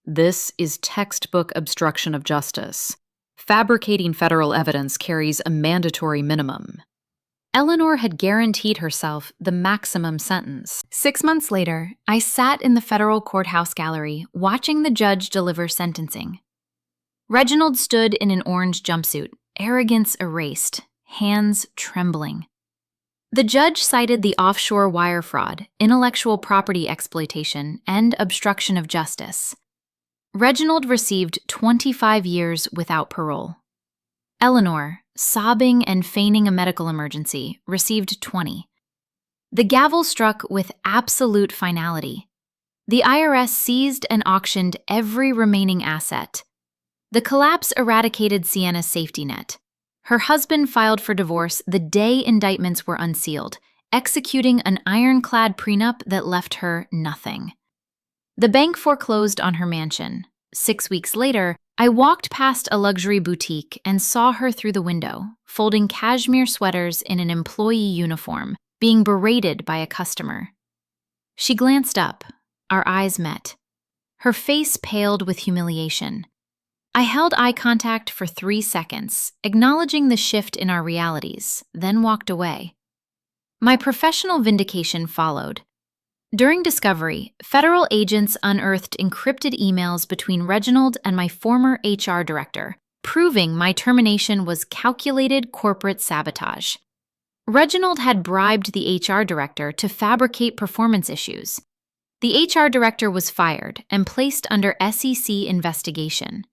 "This is textbook obstruction of justice. Fabricating federal evidence carries a mandatory minimum." Eleanor had guaranteed herself the maximum sentence. 6 months later, I sat in the federal courthouse gallery watching the judge deliver sentencing. Reginald stood in an orange jumpsuit, arrogance erased, hands trembling. The judge cited the offshore wire fraud, intellectual property exploitation, and obstruction of justice. Reginald received 25 years without parole. Eleanor, sobbing and feigning a medical emergency, received 20. The gavel struck with absolute finality. The IRS seized and auctioned every remaining asset. The collapse eradicated Sienna's safety net. Her husband filed for divorce the day indictments were unsealed, executing an ironclad prenup that left her nothing. The bank foreclosed on her mansion. 6 weeks later, I walked past a luxury boutique and saw her through the window, folding cashmere sweaters in an employee uniform, being berated by a customer. She glanced up. Our eyes met. Her face paled with humiliation. I held eye contact for 3 seconds, acknowledging the shift in our realities, then walked away. My professional vindication followed. During discovery, federal agents unearthed encrypted emails between Reginald and my former HR director, proving my termination was calculated corporate sabotage. Reginald had bribed the HR director to fabricate performance issues. The HR director was fired and placed under SEC investigation.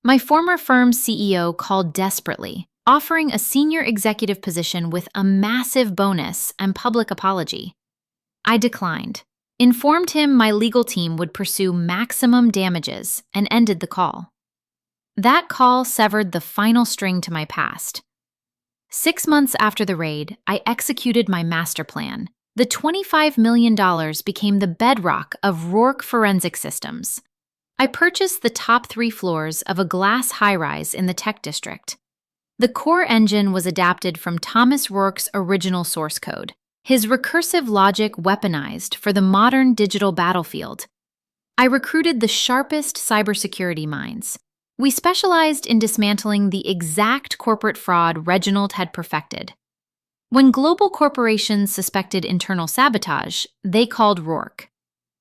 My former firm's CEO called desperately, offering a senior executive position with a massive bonus and public apology. I declined, informed him my legal team would pursue maximum damages, and ended the call. That call severed the final string to my past. 6 months after the raid, I executed my master plan. The $25 million became the bedrock of Rourke Forensic Systems. I purchased the top 3 floors of a glass high-rise in the tech district. The core engine was adapted from Thomas Rourke's original source code, his recursive logic weaponized for the modern digital battlefield. I recruited the sharpest cybersecurity minds. We specialized in dismantling the exact corporate fraud Reginald had perfected. When global corporations suspected internal sabotage, they called Rourke.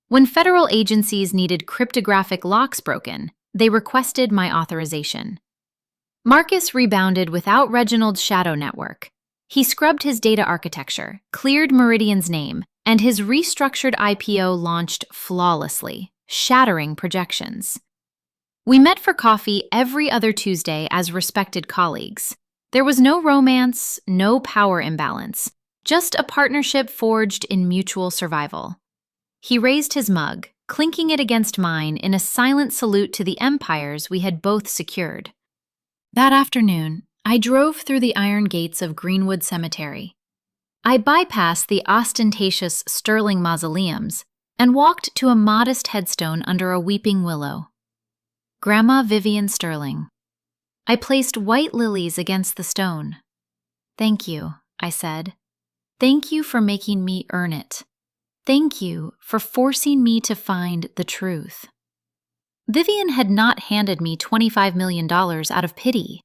When federal agencies needed cryptographic locks broken, they requested my authorization. Marcus rebounded without Reginald's shadow network. He scrubbed his data architecture, cleared Meridian's name, and his restructured IPO launched flawlessly, shattering projections. We met for coffee every other Tuesday as respected colleagues. There was no romance, no power imbalance, just a partnership forged in mutual survival. He raised his mug, clinking it against mine in a silent salute to the empires we had both secured. That afternoon, I drove through the iron gates of Greenwood Cemetery. I bypassed the ostentatious Sterling mausoleums and walked to a modest headstone under a weeping willow. Grandma Vivian Sterling. I placed white lilies against the stone. "Thank you," I said. "Thank you for making me earn it. Thank you for forcing me to find the truth." Vivian had not handed me $25 million out of pity.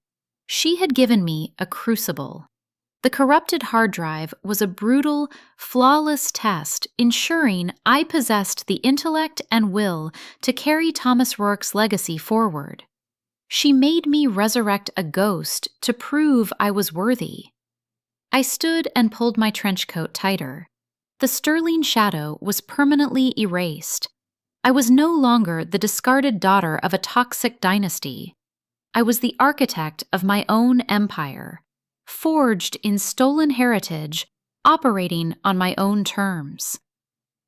She had given me a crucible. The corrupted hard drive was a brutal, flawless test ensuring I possessed the intellect and will to carry Thomas Rourke's legacy forward. She made me resurrect a ghost to prove I was worthy. I stood and pulled my trench coat tighter. The Sterling shadow was permanently erased. I was no longer the discarded daughter of a toxic dynasty. I was the architect of my own empire, forged in stolen heritage, operating on my own terms.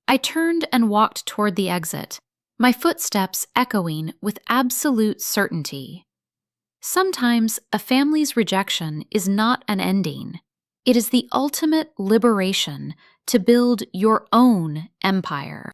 I turned and walked toward the exit, my footsteps echoing with absolute certainty. Sometimes a family's rejection is not an ending. It is the ultimate liberation to build your own empire.